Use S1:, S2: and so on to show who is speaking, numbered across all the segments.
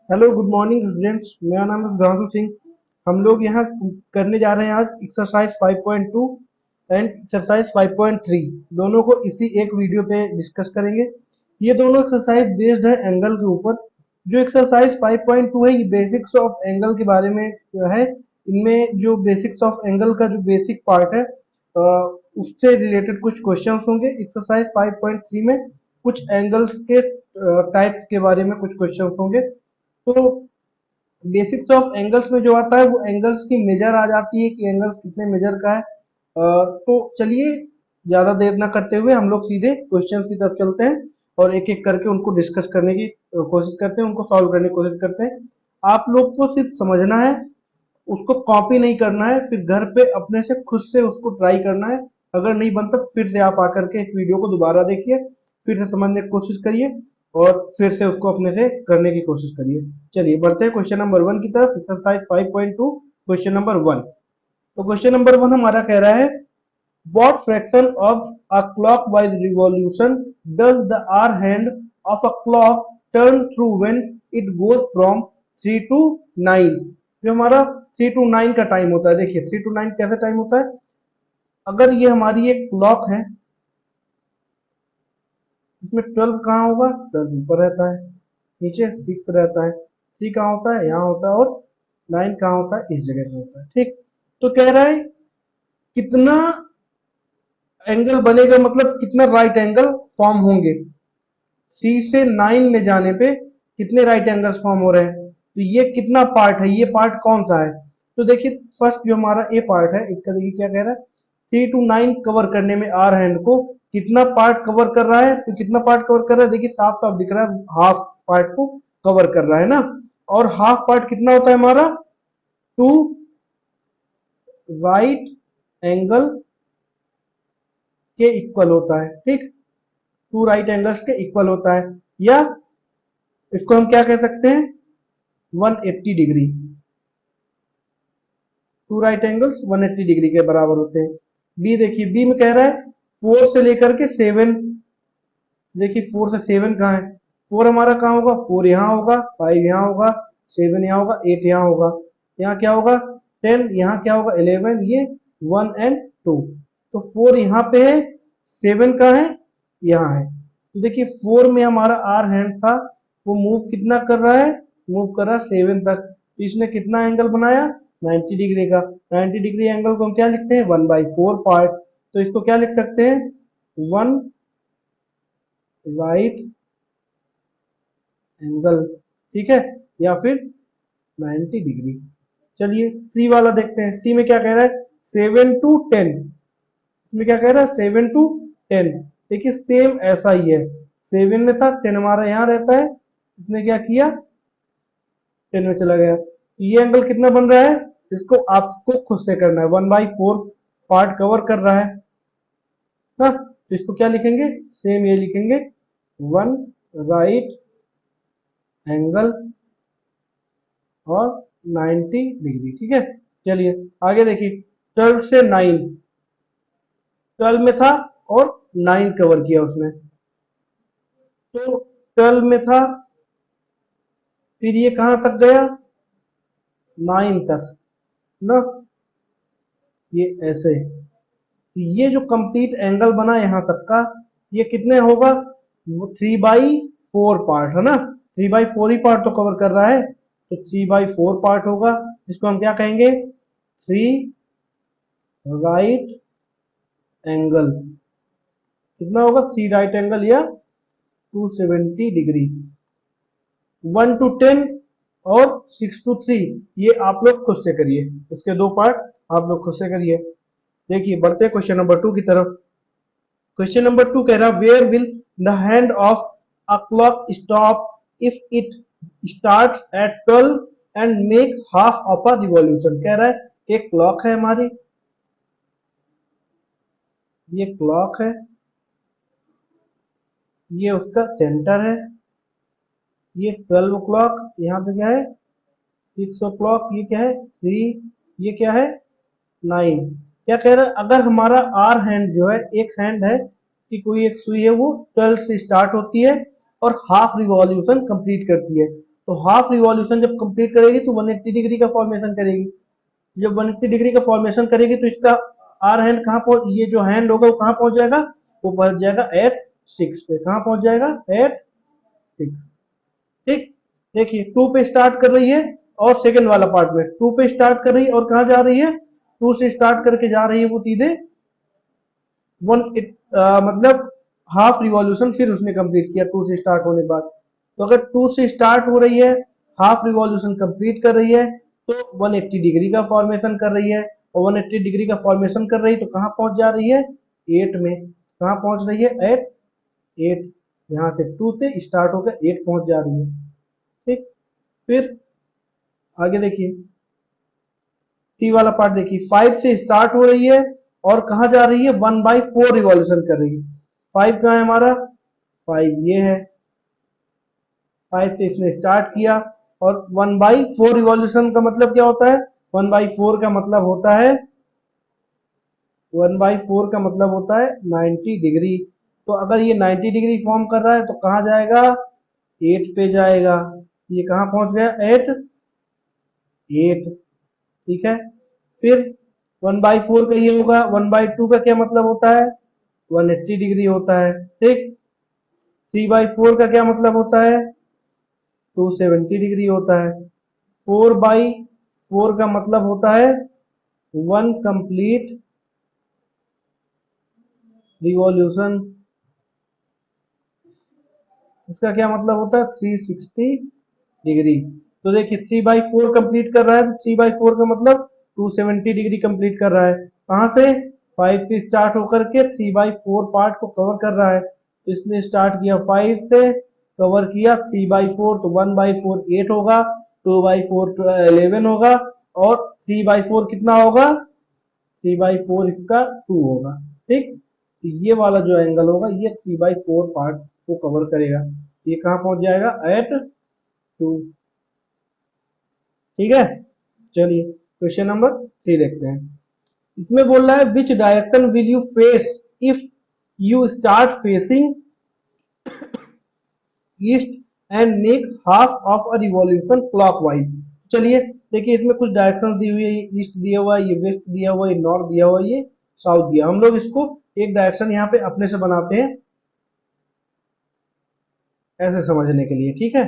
S1: Hello good morning students. मेरा नाम है सुधांशु सिंह। हम लोग यहाँ करने जा रहे हैं आज एक्सरसाइज 5.2 एंड एक्सरसाइज 5.3 दोनों को इसी एक वीडियो पे डिस्कस करेंगे। ये दोनों एक्सरसाइज बेस्ड है एंगल के ऊपर। जो एक्सरसाइज 5.2 है ये बेसिक्स ऑफ एंगल के बारे में है। इनमें जो बेसिक्स ऑफ एंगल का जो बेसिक पार्ट है अ, उससे रिलेटेड कुछ क्वेश्चंस होंगे। एक्सरसाइज 5.3 में कुछ एंगल्स के टाइप्स के बारे में कुछ क्वेश्चंस होंगे। तो बेसिक्स ऑफ एंगल्स में जो आता है वो एंगल्स की मेजर आ जाती है कि एंगल्स कितने मेजर का है। तो चलिए ज्यादा देर ना करते हुए हम लोग सीधे क्वेश्चंस की तरफ चलते हैं और एक एक करके उनको डिस्कस करने की कोशिश करते हैं, उनको सॉल्व करने की कोशिश करते हैं। आप लोग को सिर्फ समझना है, उसको कॉपी नहीं करना है, फिर घर पे अपने से खुद से उसको ट्राई करना है। अगर नहीं बनता तो फिर से आप आकर के इस वीडियो को दोबारा देखिए, फिर से समझने की कोशिश करिए और फिर से उसको अपने से करने की कोशिश करिए। चलिए बढ़ते हैं क्वेश्चन नंबर 1 की तरफ। Exercise 5.2 question number 1। तो क्वेश्चन नंबर 1 हमारा कह रहा है what fraction of a clockwise revolution does the hour hand of a clock turn through when it goes from 3 to 9? जो हमारा 3 to 9 का टाइम होता है, देखिए 3 to 9 कैसे टाइम होता है। अगर ये हमारी एक क्लॉक है, इसमें 12 कहाँ होगा, 12 ऊपर रहता है, नीचे 6 रहता है, 3 कहाँ होता है, यहाँ होता है, और 9 कहाँ होता है, इस जगह पे होता है। ठीक, तो कह रहा है कितना एंगल बनेगा, मतलब कितना राइट एंगल फॉर्म होंगे 3 से 9 में जाने पे, कितने राइट एंगल्स फॉर्म हो रहे हैं। तो ये कितना पार्ट है, ये पार्ट कौन सा है। तो देखिए फर्स्ट जो हमारा ए पार्ट है इसका, देखिए क्या कह रहा है, 3 to 9 कवर करने में आर हैंड को कितना पार्ट कवर कर रहा है। तो कितना पार्ट कवर कर रहा है, देखिए साफ साफ दिख रहा है, हाफ पार्ट को कवर कर रहा है ना। और हाफ पार्ट कितना होता है हमारा, टू राइट एंगल के इक्वल होता है। ठीक, टू राइट एंगल्स के इक्वल होता है, या इसको हम क्या कह सकते हैं, 180 degree. Two right angles 180 degree के बराबर होते हैं। बी देखिए, बी में कह रहा है 4 से लेकर के 7। देखिए 4 से 7 कहाँ है, 4 हमारा कहाँ होगा, 4 यहाँ होगा, 5 यहाँ होगा, 7 यहाँ होगा, 8 यहाँ होगा, यहाँ क्या होगा 10, यहाँ क्या होगा 11, ये 1 एंड 2। तो 4 यहाँ पे है, 7 कहाँ है, यहाँ है। तो देखिए 4 में हमारा आर हैंड था, वो मूव कितना कर रहा है, मूव कर रहा है 7 तक। तो इसने कितना एंगल बनाया, 90 डिग्री का। 90 डिग्री एंगल को हम क्या लिखते हैं, 1/4 पार्ट। तो इसको क्या लिख सकते हैं, 1 राइट एंगल, ठीक है, या फिर 90 डिग्री। चलिए सी वाला देखते हैं। सी में क्या कह रहा है, 7 to 10। इसमें क्या कह रहा है, 7 to 10। देखिए सेम ऐसा ही है, 7 में था, 10 हमारा यहाँ रहता है, इसने क्या किया 10 में चला गया। ये एंगल कितना बन रहा है, इसको आपको खुद से करना है, 1/4 पार्ट कवर कर रहा है ना। तो इसको क्या लिखेंगे, सेम ये लिखेंगे, 1 राइट एंगल और 90 डिग्री। ठीक है, चलिए आगे देखिए। 12 से 9, 12 में था और 9 कवर किया उसने। तो 12 में था, फिर ये कहां तक गया, 9 तक ना, ये ऐसे। ये जो कंप्लीट एंगल बना यहां तक का, ये कितने होगा, वो 3/4 पार्ट है ना, 3/4 ही पार्ट तो कवर कर रहा है, तो 3/4 पार्ट होगा। इसको हम क्या कहेंगे, 3 राइट एंगल। कितना होगा, 3 राइट एंगल या 270 डिग्री। 1 to 10 और 6 to 3 ये आप लोग खुद से करिए, इसके दो पार्ट आप लोग खुद से करिए। देखिए बढ़ते हैं क्वेश्चन नंबर 2 की तरफ। क्वेश्चन नंबर 2 कह रहा है where will the hand of a clock stop if it start at 12 and make half of a revolution. कह रहा है एक क्लॉक है हमारी, ये क्लॉक है, ये उसका सेंटर है, ये 12 o'clock, यहाँ पे क्या है 6 o'clock, ये क्या है 3, ये क्या है 9। क्या कह रहा है, अगर हमारा आर हैंड जो है, एक हैंड है कि कोई एक सुई है, वो 12 से स्टार्ट होती है और हाफ रिवॉल्यूशन कंप्लीट करती है। तो हाफ रिवॉल्यूशन जब कंप्लीट करेगी तो 180 डिग्री का फॉर्मेशन करेगी। जब 180 डिग्री का फॉर्मेशन करेगी तो इसका आर हैंड कहाँ पहुंच, ये जो हैंड होगा वो कहाँ पहुंच जाएगा, वो पहुंच जाएगा एट 6 पे। कहाँ पहुंच जाएगा, एट 6। ठीक, देखिए 2 पे स्टार्ट कर रही है और सेकंड वाला पार्ट में 2 पे स्टार्ट कर रही है और कहाँ जा रही है, 2 से स्टार्ट करके जा रही है वो सीधे मतलब हाफ रिवॉल्यूशन फिर उसने कंप्लीट किया 2 से स्टार्ट होने के बाद। तो अगर 2 से स्टार्ट हो रही है, हाफ रिवॉल्यूशन कंप्लीट कर रही है, तो 180 डिग्री का फॉर्मेशन कर रही है, और 180 डिग्री का फॉर्मेशन कर रही है तो कहाँ पहुंच जा रही है, 8 में। कहाँ पहुंच रही है, एट 8। यहाँ से 2 से स्टार्ट होकर 8 पहुंच जा रही है। ठीक, फिर आगे देखिए, सी वाला पार्ट देखिए, 5 से स्टार्ट हो रही है और कहाँ जा रही है, 1/4 रिवॉल्यूशन कर रही है। 5 कहाँ है हमारा, 5 ये है। 5 से इसने स्टार्ट किया और 1/4 रिवॉल्यूशन का मतलब क्या होता है, 1/4 का मतलब होता है 1/4 का मतलब होता है 90 डिग्री। तो अगर ये 90 डिग्री फॉर्म कर रहा है तो कहाँ जाएगा, 8 पे जाएगा। ये कहाँ पहुंच गया, एट 8। ठीक है, फिर 1/4 का ये होगा, 1/2 का क्या मतलब होता है, 180 डिग्री होता है। ठीक, 3/4 का क्या मतलब होता है, 270 डिग्री होता है। 4/4 का मतलब होता है 1 कंप्लीट रिवॉल्यूशन। इसका क्या मतलब होता है, 360 डिग्री। तो देखिए 3/4 कंप्लीट कर रहा है, तो 3/4 का मतलब 270 डिग्री कंप्लीट कर रहा है। कहाँ से, 5 से स्टार्ट होकर के 3/4 पार्ट को कवर कर रहा है। तो इसने स्टार्ट किया 5 से, कवर किया 3/4, तो 1/4 8 होगा, 2/4 11 होगा, और 3/4 कितना होगा, 3/4 इसका 2 होगा। ठीक, तो ये वाला जो एंगल होगा ये 3/4 पार्ट को कवर करेगा। ये कहाँ पहुंच जाएगा, एट 2। ठीक है, चलिए क्वेश्चन नंबर 3 देखते हैं। इसमें बोल रहा है which direction will you face if you start facing east and make half of a revolution clockwise. चलिए देखिए, इसमें कुछ डायरेक्शन दी हुई है, ईस्ट दिया हुआ है, ये वेस्ट दिया हुआ है, ये नॉर्थ दिया हुआ है, ये साउथ दिया। हम लोग इसको एक डायरेक्शन यहाँ पे अपने से बनाते हैं ऐसे समझने के लिए। ठीक है,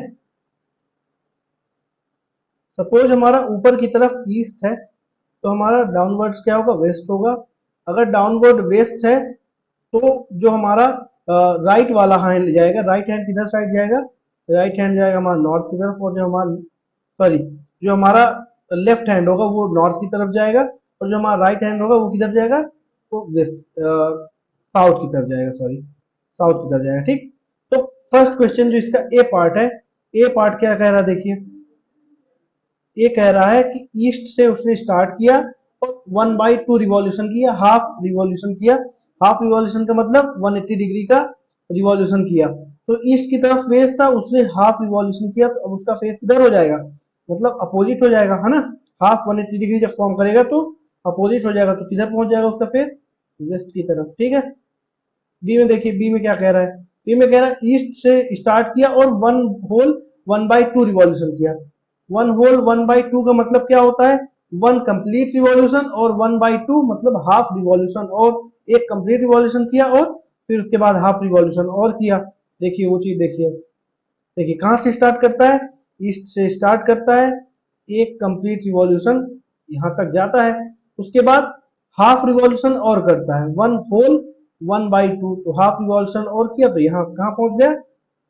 S1: सपोज हमारा ऊपर की तरफ ईस्ट है, तो हमारा डाउनवर्ड्स क्या होगा, वेस्ट होगा। अगर डाउनवर्ड वेस्ट है तो जो हमारा राइट वाला हैंड जाएगा, राइट हैंड किधर साइड जाएगा, राइट हैंड जाएगा हमारा नॉर्थ की तरफ, और जो हमारा सॉरी जो हमारा लेफ्ट हैंड होगा वो नॉर्थ की तरफ जाएगा, और जो हमारा राइट हैंड होगा वो किधर जाएगा, वो वेस्ट साउथ की तरफ जाएगा, सॉरी साउथ की तरफ जाएगा। ठीक, तो फर्स्ट क्वेश्चन जो इसका ए पार्ट है, ए पार्ट क्या कह रहा है देखिए, ये कह रहा है कि ईस्ट से उसने स्टार्ट किया और 1/2 रिवॉल्यूशन किया, हाफ रिवॉल्यूशन किया। हाफ रिवॉल्यूशन का मतलब 180 डिग्री का रिवॉल्यूशन किया। तो ईस्ट की तरफ फेस था, उसने हाफ रिवॉल्यूशन किया, तो अब उसका फेस किधर हो जाएगा, मतलब अपोजिट हो जाएगा, है ना। हाफ 180 डिग्री जब फॉर्म करेगा तो अपोजिट हो जाएगा, तो किधर पहुंच जाएगा उसका फेस, वेस्ट की तरफ। ठीक है, बी में देखिए, बी में क्या कह रहा है, बी में कह रहा है ईस्ट से स्टार्ट किया और 1/2 रिवॉल्यूशन किया। 1/2 का मतलब क्या होता है, 1 कंप्लीट रिवॉल्यूशन, और 1/2 मतलब हाफ रिवॉल्यूशन, और एक कंप्लीट रिवॉल्यूशन किया और फिर उसके बाद हाफ रिवॉल्यूशन और किया। देखिए वो चीज देखिए, देखिए कहाँ से स्टार्ट करता है, ईस्ट से स्टार्ट करता है, एक कंप्लीट रिवॉल्यूशन यहाँ तक जाता है, उसके बाद हाफ रिवॉल्यूशन और करता है, 1/2, तो हाफ रिवॉल्यूशन और किया तो यहाँ कहाँ पहुंच गया,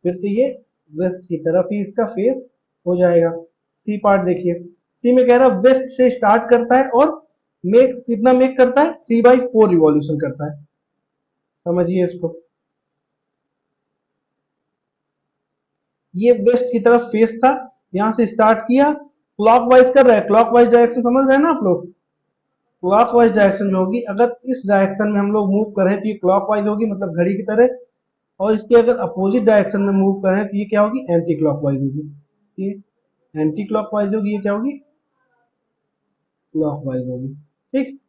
S1: फिर से ये वेस्ट की तरफ ही इसका फेस हो जाएगा। सी पार्ट देखिए, सी में कह रहा है वेस्ट से स्टार्ट करता है और मेक कितना मेक करता है, 3/4 रिवॉल्यूशन करता है। समझिए इसको, ये वेस्ट की तरफ फेस था, यहां से स्टार्ट किया, क्लॉकवाइज कर रहा है, क्लॉकवाइज डायरेक्शन समझ रहे हैं ना आप लोग। क्लॉकवाइज डायरेक्शन जो होगी, अगर इस डायरेक्शन में हम लोग मूव करें तो ये क्लॉकवाइज होगी, मतलब घड़ी की तरह, और इसके अगर अपोजिट डायरेक्शन में मूव करें तो ये क्या होगी, एंटी क्लॉकवाइज होगी। ये एंटी क्लॉकवाइज होगी, ये क्या होगी, क्लॉकवाइज होगी। ठीक,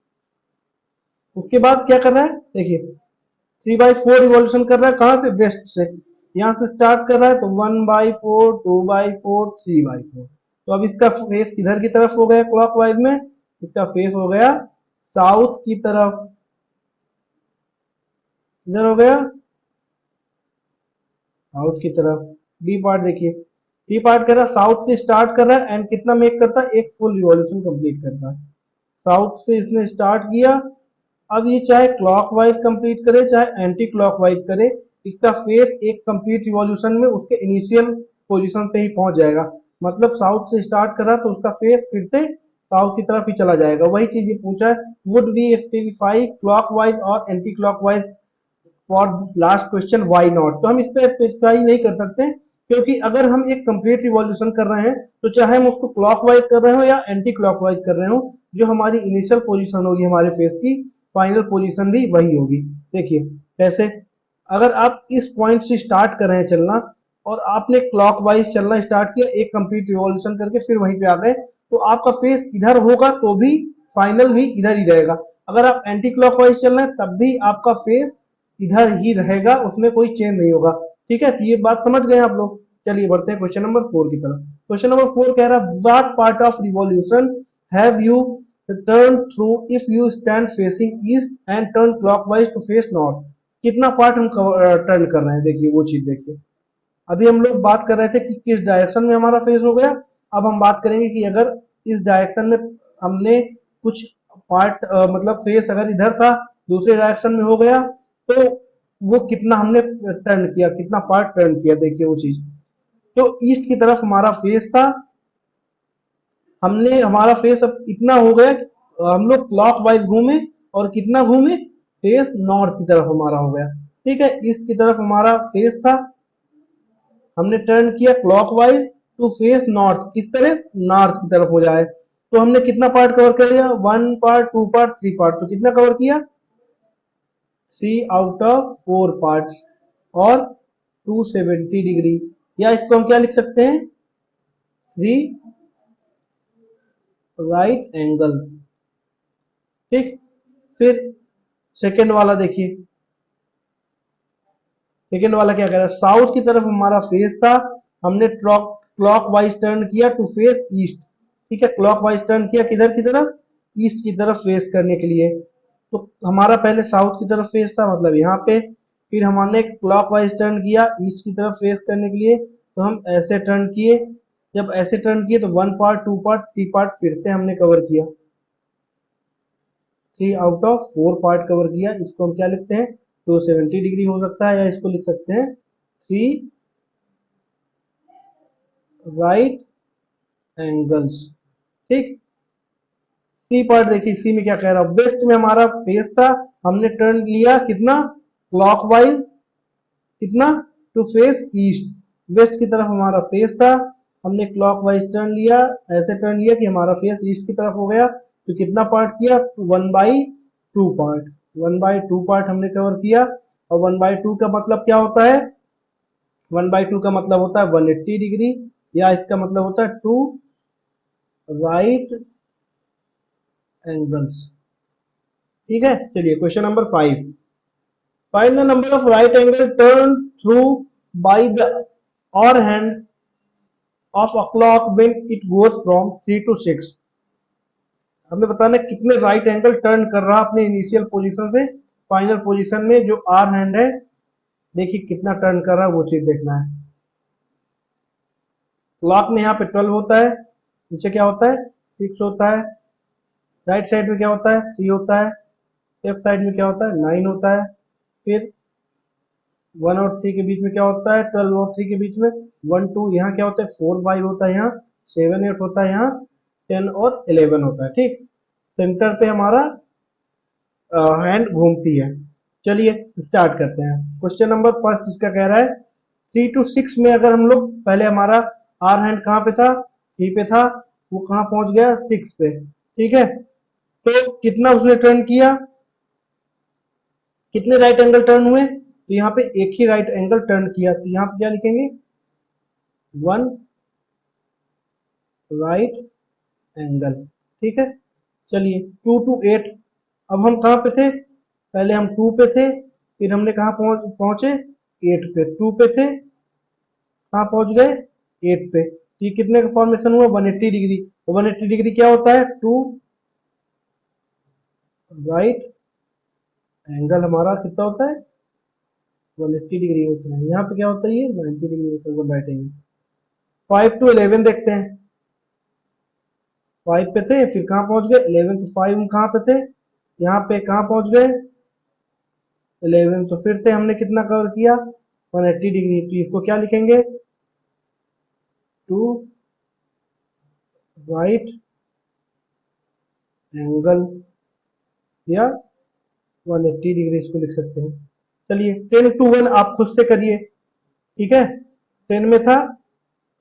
S1: उसके बाद क्या कर रहा है देखिए, 3/4 रिवॉल्यूशन कर रहा है, कहां से, वेस्ट से। यहाँ से स्टार्ट कर रहा है तो 1/4, 2/4, 3/4। तो अब इसका फेस किधर की तरफ हो गया क्लॉकवाइज में, इसका फेस हो गया साउथ की तरफ। इधर हो गया साउथ की तरफ। बी पार्ट देखिए, बी पार्ट कर रहा है साउथ से स्टार्ट कर रहा है एंड कितना मेक करता है, एक फुल रिवॉल्यूशन कंप्लीट करता है। साउथ से इसने स्टार्ट किया, अब ये चाहे क्लॉकवाइज कंप्लीट करे चाहे एंटी क्लॉकवाइज करे, इसका फेस एक कंप्लीट रिवॉल्यूशन में उसके इनिशियल पोजीशन पे ही पहुंच जाएगा। मतलब साउथ से स्टार्ट कर रहा तो उसका फेस फिर से साउथ की तरफ ही चला जाएगा। वही चीज ये पूछा है, वुड वी स्पेसिफाई क्लॉकवाइज और anti clockwise for last question why not. तो हम इस पर स्पेसिफाई नहीं कर सकते, क्योंकि अगर हम एक कंप्लीट रिवॉल्यूशन कर रहे हैं तो चाहे हम उसको क्लॉकवाइज कर रहे हो या एंटी क्लॉकवाइज कर रहे हो, जो हमारी इनिशियल पोजीशन होगी हमारे फेस की, फाइनल पोजीशन भी वही होगी। देखिए कैसे, अगर आप इस पॉइंट से स्टार्ट कर रहे हैं चलना और आपने क्लॉकवाइज चलना स्टार्ट किया एक कंप्लीट रिवॉल्यूशन करके फिर वहीं पे आ गए, तो आपका फेस इधर होगा तो भी फाइनल भी इधर ही रहेगा। अगर आप एंटी क्लॉकवाइज चल रहे हैं तब भी आपका फेस इधर ही रहेगा, उसमें कोई चेंज नहीं होगा। ठीक है, तो ये बात समझ गए आप लोग। चलिए बढ़ते हैं क्वेश्चन नंबर 4 की तरफ। क्वेश्चन नंबर 4 कह रहा है what part of revolution have you turn through if you stand facing east and turn clockwise to face north. कितना पार्ट हम टर्न कर रहे हैं, देखिए वो चीज देखिए। अभी हम लोग बात कर रहे थे कि किस डायरेक्शन में हमारा फेस हो गया, अब हम बात करेंगे कि अगर इस डायरेक्शन में हमने कुछ पार्ट मतलब फेस अगर इधर था दूसरे डायरेक्शन में हो गया तो वो कितना हमने टर्न किया, कितना पार्ट टर्न किया, देखिए वो चीज। तो ईस्ट की तरफ हमारा फेस था, हमने हमारा फेस अब इतना हो गया कि हम लोग क्लॉक वाइज घूमे और कितना घूमे, फेस नॉर्थ की तरफ हमारा हो गया। ठीक है, ईस्ट की तरफ हमारा फेस था, हमने टर्न किया क्लॉकवाइज टू फेस नॉर्थ, किस तरफ, नॉर्थ की तरफ हो जाए। तो हमने कितना पार्ट कवर कर लिया, 1 पार्ट, 2 पार्ट, 3 पार्ट। तो कितना कवर किया, 3 आउट ऑफ 4 पार्ट्स और 270 डिग्री, या इसको हम क्या लिख सकते हैं, 3 राइट एंगल। ठीक, फिर सेकेंड वाला देखिए, सेकेंड वाला क्या कह रहा है, साउथ की तरफ हमारा फेस था, हमने क्लॉक वाइज टर्न किया टू फेस ईस्ट। ठीक है, क्लॉक वाइज टर्न किया किधर की तरफ, ईस्ट की तरफ फेस करने के लिए। तो हमारा पहले साउथ की तरफ फेस था मतलब यहाँ पे, फिर हमने क्लॉक वाइज टर्न किया ईस्ट की तरफ फेस करने के लिए, तो हम ऐसे टर्न किए। जब ऐसे टर्न किए तो 1 पार्ट, 2 पार्ट, 3 पार्ट फिर से हमने कवर किया, 3 आउट ऑफ 4 पार्ट कवर किया। इसको हम क्या लिखते हैं, 270 डिग्री हो सकता है, या इसको लिख सकते हैं 3 राइट एंगल्स। ठीक, सी पार्ट देखिए, सी में क्या कह रहा है, वेस्ट में हमारा फेस था, हमने टर्न लिया कितना, क्लॉकवाइज, कितना, टू फेस ईस्ट। वेस्ट की तरफ हमारा फेस था, हमने क्लॉकवाइज टर्न लिया, ऐसे टर्न लिया कि हमारा फेस ईस्ट की तरफ हो गया। तो कितना पार्ट किया, 1/2 पार्ट, 1/2 पार्ट हमने कवर किया। और 1/2 का मतलब क्या होता है, 1/2 का मतलब होता है 180 डिग्री, या इसका मतलब होता है 2 राइट एंगल्स। ठीक है, चलिए question number 5, find the number of right angle turn through by the hour hand of a clock when it goes from 3 to 6। हमें बताना है कितने राइट एंगल टर्न कर रहा अपने इनिशियल पोजीशन से फाइनल पोजीशन में, जो आर हैंड है देखिए कितना टर्न कर रहा है, वो चीज देखना है। क्लॉक में यहाँ पे 12 होता है, नीचे क्या होता है, 6 होता है, राइट साइड में क्या होता है, 3 होता है, लेफ्ट साइड में क्या होता है, 9 होता है। फिर 1 और 3 के बीच में क्या होता है, 12 और 3 के बीच में 1 2, यहाँ क्या होता है, 4 5 होता है, यहाँ 7 8 होता है, यहाँ 10 और 11 होता है। ठीक, सेंटर पे हमारा हैंड घूमती है। चलिए स्टार्ट करते हैं। क्वेश्चन नंबर फर्स्ट इसका कह रहा है 3 to 6 में अगर हम लोग, पहले हमारा आर हैंड कहाँ पे था, 3 पे था, वो कहाँ पहुंच गया, 6 पे। ठीक है, तो कितना उसने टर्न किया, कितने राइट एंगल टर्न हुए, तो यहाँ पे एक ही राइट एंगल टर्न किया, तो यहाँ पे क्या लिखेंगे, 1 राइट एंगल। ठीक है, चलिए 2 to 8, अब हम कहाँ पे थे, पहले हम 2 पे थे, फिर हमने कहाँ पहुंचे, 8 पे, 2 पे थे, कहाँ पहुंच गए 8 पे। तो ये कितने का फॉर्मेशन हुआ 180 डिग्री। 180 डिग्री क्या होता है, टू राइट एंगल हमारा कितना होता है 180 डिग्री होता है। यहाँ पे क्या होता है ये 90 डिग्री होता है, वन राइट एंगल। 5 to 11 देखते हैं। 5 पे थे, फिर कहाँ पहुंच गए 11, तो 5 हम कहाँ पे थे, यहाँ पे कहाँ पहुंच गए 11, तो फिर से हमने कितना कवर किया 180 डिग्री। तो इसको क्या लिखेंगे, टू राइट एंगल या 180 डिग्री इसको लिख सकते हैं। चलिए 10 to 1 आप खुद से करिए, ठीक है। 10 में था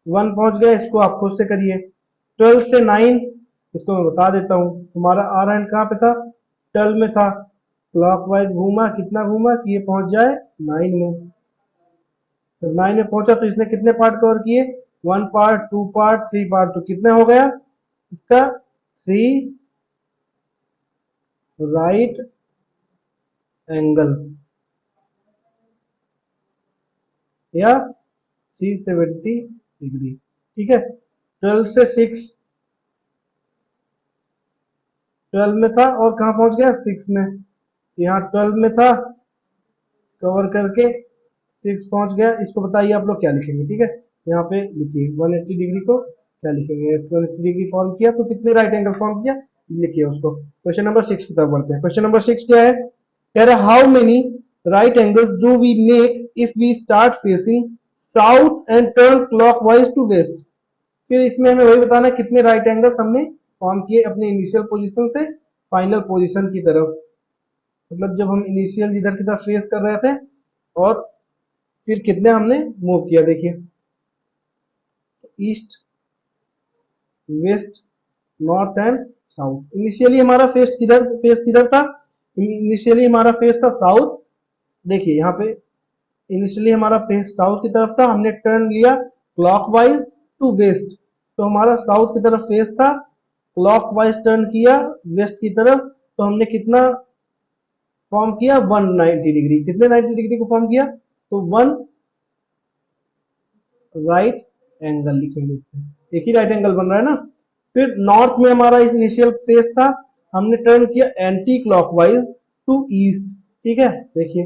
S1: 1 पहुंच गया, इसको आप खुद से करिए। 12 से 9 इसको मैं बता देता हूँ। हमारा आर एंड कहाँ पे था 12 में था, क्लॉकवाइज घूमा, कितना घूमा कि ये पहुंच जाए 9 में। जब 9 में पहुंचा तो इसने कितने पार्ट कवर किए, 1 पार्ट, 2 पार्ट, 3 पार्ट, तो कितने हो गया इसका 3 राइट एंगल या 370 डिग्री, ठीक है। 12 से 6, 12 में था और कहाँ पहुंच गया 6 में। यहाँ 12 में था, कवर करके 6 पहुंच गया। इसको बताइए आप लोग क्या लिखेंगे, ठीक है। यहाँ पे लिखिए 180 डिग्री को क्या लिखेंगे, 180 डिग्री फॉर्म किया तो कितने राइट एंगल फॉर्म किया, लिखिए उसको। क्वेश्चन नंबर 6 की तरफ बढ़ते हैं। क्वेश्चन नंबर 6 क्या है, कह रहा how many right angles do we make if we start facing south and turn clockwise to west. फिर इसमें हमें वही बताना है कितने राइट एंगल्स हमने फॉर्म किए अपने इनिशियल पोजीशन से फाइनल पोजीशन की तरफ। मतलब जब हम इनिशियल इधर की तरफ फेस कर रहे थे और फिर कितने हमने मूव किया, देखिए east, west, north and south. Initially हमारा फेस किधर था, इनिशियली हमारा फेस था साउथ। देखिए यहाँ पे इनिशियली हमारा फेस साउथ की तरफ था, हमने टर्न लिया क्लॉकवाइज टू वेस्ट, तो हमारा साउथ की तरफ फेस था, क्लॉकवाइज टर्न किया वेस्ट की तरफ, तो हमने कितना फॉर्म किया 190 डिग्री। कितने 90 डिग्री को फॉर्म किया, तो 1 राइट एंगल लिखेंगे। एक ही राइट एंगल बन रहा है ना। फिर नॉर्थ में हमारा इनिशियल फेस था, हमने टर्न किया एंटी क्लॉकवाइज टू ईस्ट, ठीक है। देखिए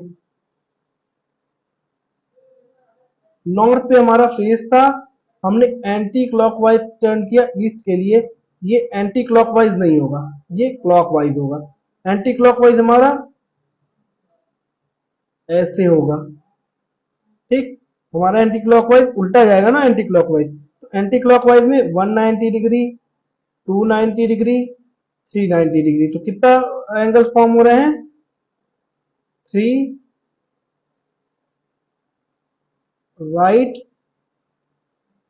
S1: नॉर्थ पे हमारा फेस था, हमने एंटी क्लॉकवाइज टर्न किया ईस्ट के लिए। ये एंटी क्लॉकवाइज नहीं होगा, ये क्लॉकवाइज होगा। एंटी क्लॉकवाइज हमारा ऐसे होगा, ठीक। हमारा एंटी क्लॉकवाइज उल्टा जाएगा ना, एंटी क्लॉकवाइज। तो एंटी क्लॉकवाइज में 190 डिग्री, 290 डिग्री, 390 डिग्री, तो कितना एंगल फॉर्म हो रहे हैं 3 राइट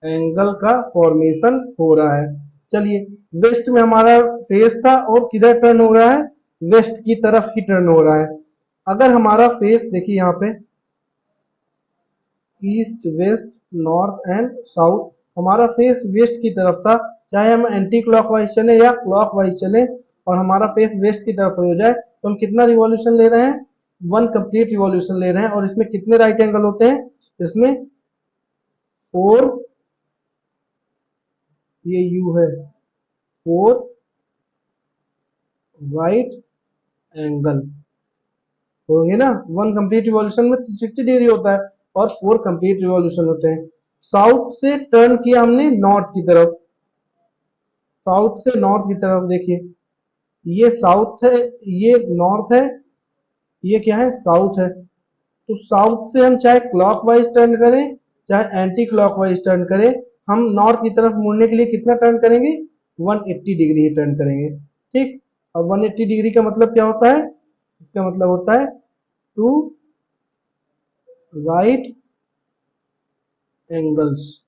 S1: एंगल का फॉर्मेशन हो रहा है। चलिए वेस्ट में हमारा फेस था और किधर टर्न हो रहा है, वेस्ट की तरफ ही टर्न हो रहा है। अगर हमारा फेस देखिए यहाँ पे east, west, north and south, हमारा फेस वेस्ट की तरफ था, चाहे हम एंटी क्लॉकवाइज चले या क्लॉकवाइज चले और हमारा फेस वेस्ट की तरफ हो जाए, तो हम कितना रिवॉल्यूशन ले रहे हैं 1 कंप्लीट रिवॉल्यूशन ले रहे हैं। और इसमें कितने राइट एंगल होते हैं, इसमें 4, ये यू है 4 राइट एंगल होंगे ना। 1 कंप्लीट रिवॉल्यूशन में 360 डिग्री होता है और 4 कंप्लीट रिवॉल्यूशन होते हैं। साउथ से टर्न किया हमने नॉर्थ की तरफ, साउथ से नॉर्थ की तरफ, देखिए ये साउथ है, ये नॉर्थ है, ये क्या है साउथ है। तो साउथ से हम चाहे क्लॉकवाइज टर्न करें चाहे एंटी क्लॉकवाइज टर्न करें, हम नॉर्थ की तरफ मुड़ने के लिए कितना टर्न करेंगे 180 डिग्री टर्न करेंगे, ठीक। और 180 डिग्री का मतलब क्या होता है, इसका मतलब होता है two right angles.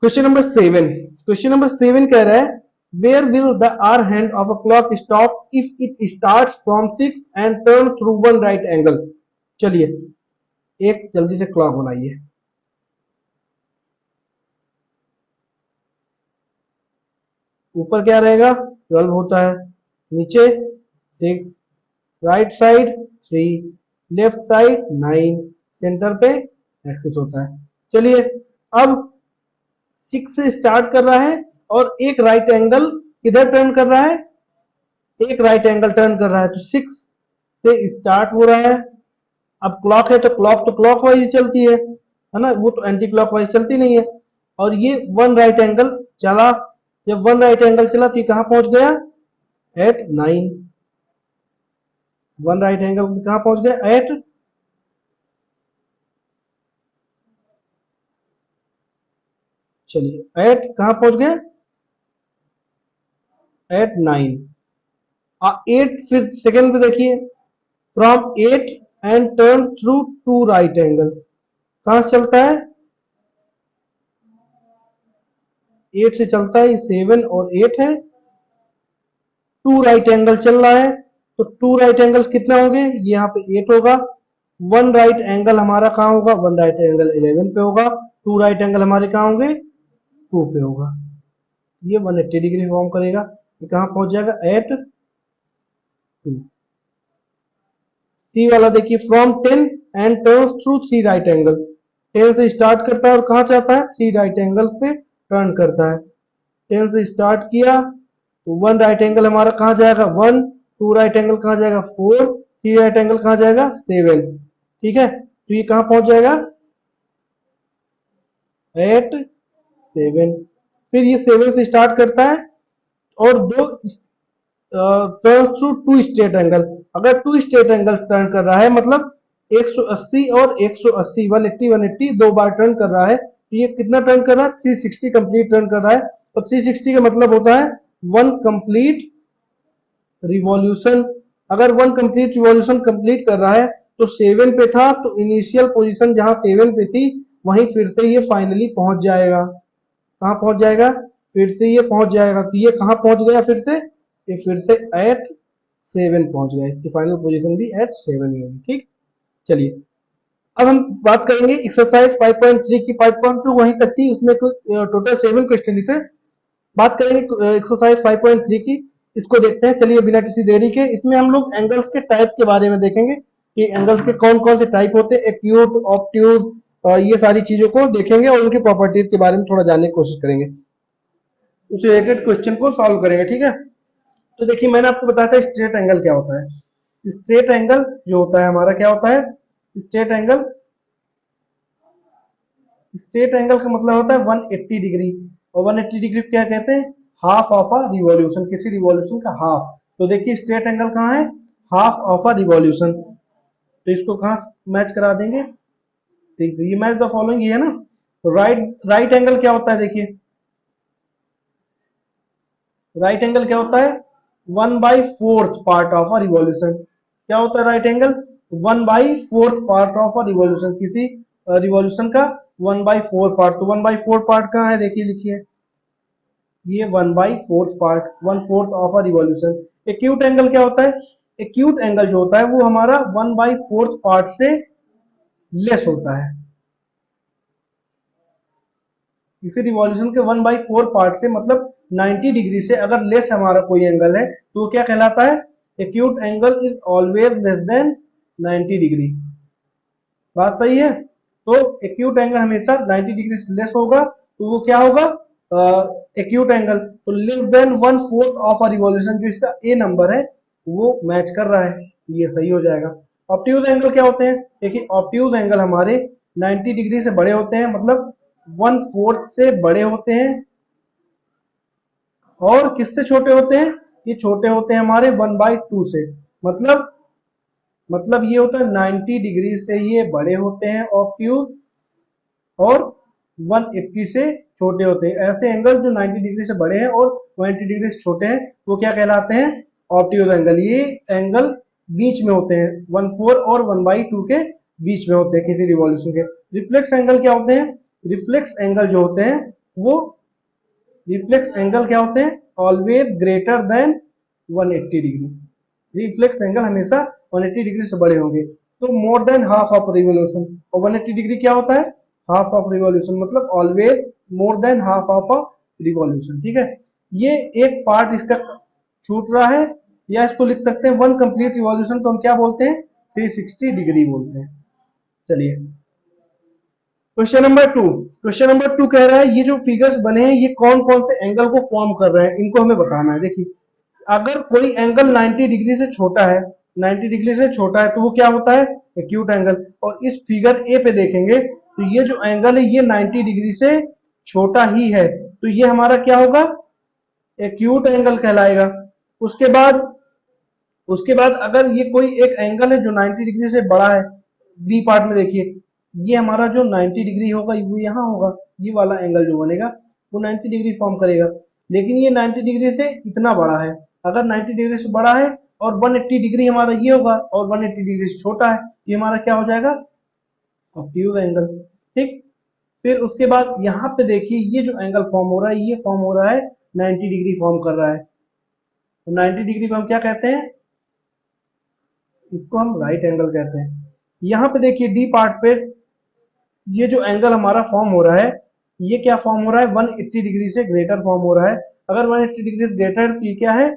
S1: Question number 7, question number 7 कह रहा है where will the hour hand of a clock stop if it starts from 6 and turn through 1 right angle. चलिए एक जल्दी से क्लॉक बनाइए। ऊपर क्या रहेगा 12 होता है, नीचे 6, right side 3, left side 9, centre पे एक्सिस होता है। चलिए अब 6 से स्टार्ट कर रहा है और एक राइट एंगल किधर टर्न कर रहा है, एक राइट एंगल टर्न कर रहा है, तो 6 से स्टार्ट हो रहा है। अब क्लॉक है तो क्लॉक वाइज चलती है ना, वो तो एंटी क्लॉक वाइज चलती नहीं है। और ये वन राइट एंगल चला, जब वन राइट एंगल चला तो ये कहां पहुंच गया, एट 9। वन राइट एंगल कहां पहुंच गया, एट, चलिए एट कहां पहुंच गया, एट 9। 8 फिर सेकंड पे देखिए, from 8 and turn through two right angle, कहां से चलता है, 8 से चलता है, 7 और 8 है, टू राइट एंगल चल रहा है, तो टू राइट एंगल कितना होंगे, ये यहाँ पे 8 होगा। वन राइट एंगल हमारा कहाँ होगा, वन राइट एंगल 11 पे होगा, टू राइट एंगल हमारे कहाँ होंगे, 2 पे होगा। ये 180 डिग्री फॉर्म करेगा, ये कहाँ पहुंच जाएगा, एट 2। सी वाला देखिए, from 10 and turns through 3 right angle, 10 से स्टार्ट करता है और कहाँ चाहता है, 3 राइट एंगल पे टर्न करता है। 10 से स्टार्ट किया तो वन राइट एंगल हमारा कहाँ जाएगा, 1, टू राइट एंगल कहाँ जाएगा, 4, थ्री राइट एंगल कहाँ जाएगा, 7। ठीक है, तो ये कहाँ पहुंच जाएगा, एट 7। फिर ये 7 से स्टार्ट करता है और दो turn through two straight angle, अगर टू स्ट्रेट एंगल टर्न कर रहा है मतलब 180 और 180, 180 180 दो बार टर्न कर रहा है, तो ये कितना टर्न कर रहा है, 360 कंप्लीट टर्न कर रहा है। और 360 का मतलब होता है वन कंप्लीट रिवॉल्यूशन। अगर वन कंप्लीट रिवॉल्यूशन कंप्लीट कर रहा है तो 7 पे था, तो इनिशियल पोजीशन जहां 7 पे थी वहीं फिर से ये फाइनली पहुंच जाएगा। कहां पहुंच जाएगा, फिर से ये पहुंच जाएगा, तो ये कहां पहुंच गया, फिर से ये फिर से एट 7 पहुंच गया, इसकी फाइनल पोजीशन भी एट 7 ही होगी। ठीक, चलिए अब हम बात करेंगे एक्सरसाइज 5.3 की। 5.2 वहीं तक थी, उसमें टोटल 7 क्वेश्चन थे। बात करेंगे एक्सरसाइज 5.3 की, इसको देखते हैं। चलिए बिना किसी देरी के, इसमें हम लोग एंगल्स के टाइप्स के बारे में देखेंगे कि एंगल्स के कौन कौन से टाइप होते हैं, एक्यूट, ऑब्ट्यूज, ये सारी चीजों को देखेंगे और उनकी प्रॉपर्टीज के बारे में थोड़ा जानने की कोशिश करेंगे, उस रिलेटेड क्वेश्चन को सॉल्व करेंगे। ठीक है, तो देखिए मैंने आपको बताया था स्ट्रेट एंगल क्या होता है। स्ट्रेट एंगल जो होता है हमारा क्या होता है, स्ट्रेट एंगल, स्ट्रेट एंगल का मतलब होता है 180 डिग्री, और 180 डिग्री क्या कहते हैं, हाफ ऑफ अ रिवॉल्यूशन, किसी रिवॉल्यूशन का हाफ। तो देखिए स्ट्रेट एंगल कहाँ है, हाफ ऑफ अ रिवॉल्यूशन, तो इसको कहाँ मैच करा देंगे, ठीक है, ये मैच द फॉलोइंग ये है ना। तो राइट राइट एंगल क्या होता है, देखिए राइट एंगल क्या होता है, 1/4 पार्ट ऑफ अ रिवॉल्यूशन। क्या होता है right angle, 1/4 part of a revolution, किसी रिवॉल्यूशन का 1/4 पार्ट। तो 1/4 पार्ट कहाँ है, देखिए लिखिए, ये 1/4 part, 1/4 of a revolution. Acute angle क्या होता है, एक्यूट एंगल जो होता है वो हमारा 1/4 पार्ट से लेस होता है, इसी रिवॉल्यूशन के 1/4 पार्ट से, मतलब 90 डिग्री से अगर लेस हमारा कोई एंगल है तो वो क्या कहलाता है, acute angle is always less than 90 degree. बात सही है, तो एक्यूट एंगल हमेशा 90 डिग्री से लेस होगा, तो वो क्या होगा, एक्यूट एंगल। तो less than 1/4 of a revolution, जो इसका ए नंबर है वो मैच कर रहा है, तो ये सही हो जाएगा। ऑब्ट्यूज एंगल क्या होते हैं, देखिए ऑब्ट्यूज एंगल हमारे 90 डिग्री से बड़े होते हैं, मतलब 1/4 से बड़े होते हैं, और किससे छोटे होते हैं, ये छोटे होते हैं हमारे 1/2 से, मतलब ये होता है 90 डिग्री से ये बड़े होते हैं ऑब्ट्यूज, और 180 से छोटे होते हैं। ऐसे एंगल जो 90 डिग्री से बड़े हैं और 180 डिग्री से छोटे हैं वो क्या कहलाते हैं, ऑब्ट्यूज एंगल। ये एंगल बीच में होते हैं, 1/4 और 1/2 के बीच में होते हैं किसी रिवॉल्यूशन के। रिफ्लेक्स एंगल क्या होते हैं, रिफ्लेक्स एंगल जो होते हैं वो, रिफ्लेक्स एंगल क्या होते हैं, always greater than 180 degree. Reflex angle हमेशा 180 डिग्री से बड़े होंगे, तो more than half of revolution. और 180 डिग्री क्या होता है, हाफ ऑफ रिवॉल्यूशन, मतलब always more than half of a revolution. ठीक है, ये एक पार्ट इसका छूट रहा है, या इसको लिख सकते हैं वन कंप्लीट रिवॉल्यूशन को हम क्या बोलते हैं, 360 डिग्री बोलते हैं। चलिए क्वेश्चन नंबर 2 कह रहा है ये जो फिगर्स बने हैं ये कौन कौन से एंगल को फॉर्म कर रहे हैं, इनको हमें बताना है। देखिए अगर कोई एंगल 90 डिग्री से छोटा है, 90 डिग्री से छोटा है तो वो क्या होता है, एक्यूट एंगल। और इस फिगर ए पे देखेंगे तो ये जो एंगल है ये 90 डिग्री से छोटा ही है, तो ये हमारा क्या होगा, एक्यूट एंगल कहलाएगा। उसके बाद उसके बाद अगर ये कोई एक एंगल है जो 90 डिग्री से बड़ा है, बी पार्ट में देखिए ये हमारा जो 90 डिग्री होगा वो यहाँ होगा, ये वाला एंगल जो बनेगा वो 90 डिग्री फॉर्म करेगा। लेकिन ये 90 डिग्री से इतना बड़ा है, अगर 90 डिग्री से बड़ा है और 180 डिग्री हमारा ये होगा और 180 डिग्री से छोटा है, ये हमारा क्या हो जाएगा, ऑब्ट्यूज एंगल। ठीक, फिर उसके बाद यहाँ पे देखिए ये जो एंगल फॉर्म हो रहा है ये फॉर्म हो रहा है 90 डिग्री फॉर्म कर रहा है, तो 90 डिग्री को हम क्या कहते हैं, इसको हम राइट एंगल कहते हैं। यहाँ पे देखिए डी पार्ट पे ये जो एंगल हमारा फॉर्म हो रहा है ये क्या फॉर्म हो रहा है, 180 डिग्री से ग्रेटर फॉर्म हो रहा है। अगर 180 डिग्री से ग्रेटर तो ये क्या है,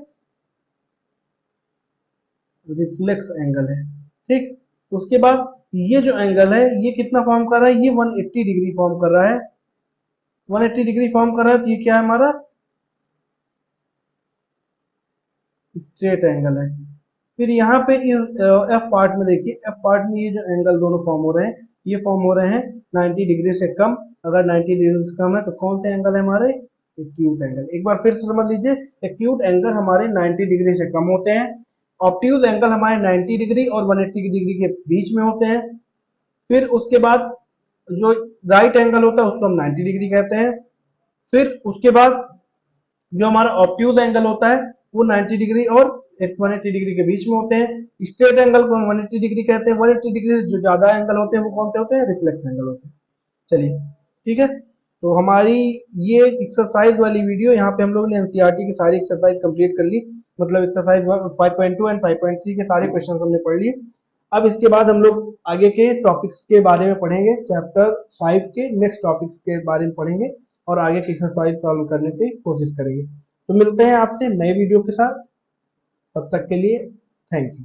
S1: रिफ्लेक्स एंगल है। ठीक, उसके बाद ये जो एंगल है ये कितना फॉर्म कर रहा है, ये 180 डिग्री फॉर्म कर रहा है, 180 डिग्री फॉर्म कर रहा है, तो ये क्या है हमारा स्ट्रेट एंगल है। फिर यहाँ पे इस एफ पार्ट में देखिए, एफ पार्ट में ये जो एंगल दोनों फॉर्म हो रहे हैं ये फॉर्म हो रहे हैं 90 डिग्री से कम। अगर 90 डिग्री से कम है तो कौन से एंगल है हमारे, एक्यूट एंगल। एक बार फिर से समझ लीजिए, एक्यूट एंगल हमारे 90 डिग्री से कम होते हैं, ऑब्ट्यूज एंगल हमारे 90 डिग्री और 180 डिग्री के बीच में होते हैं। फिर उसके बाद जो राइट एंगल होता है उसको हम 90 डिग्री कहते हैं। फिर उसके बाद जो हमारा ऑब्ट्यूज एंगल होता है वो 90 डिग्री और 180 डिग्री के बीच में होते हैं। स्ट्रेट एंगल को हम 180 डिग्री कहते हैं, 180 डिग्री से जो ज्यादा एंगल होते हैं वो कौन से होते हैं, रिफ्लेक्स एंगल होते हैं। चलिए ठीक है, तो हमारी ये एक्सरसाइज वाली वीडियो यहाँ पे हम लोग ने एनसीईआरटी की सारी एक्सरसाइज कंप्लीट कर ली, मतलब एक्सरसाइज 5.2 एंड 5.3 के सारे क्वेश्चन हमने पढ़ लिए। अब इसके बाद हम लोग आगे के टॉपिक्स के बारे में पढ़ेंगे, चैप्टर 5 के नेक्स्ट टॉपिक्स के बारे में पढ़ेंगे और आगे की एक्सरसाइज सॉल्व करने की कोशिश करेंगे। तो मिलते हैं आपसे नए वीडियो के साथ, तब तक के लिए थैंक यू।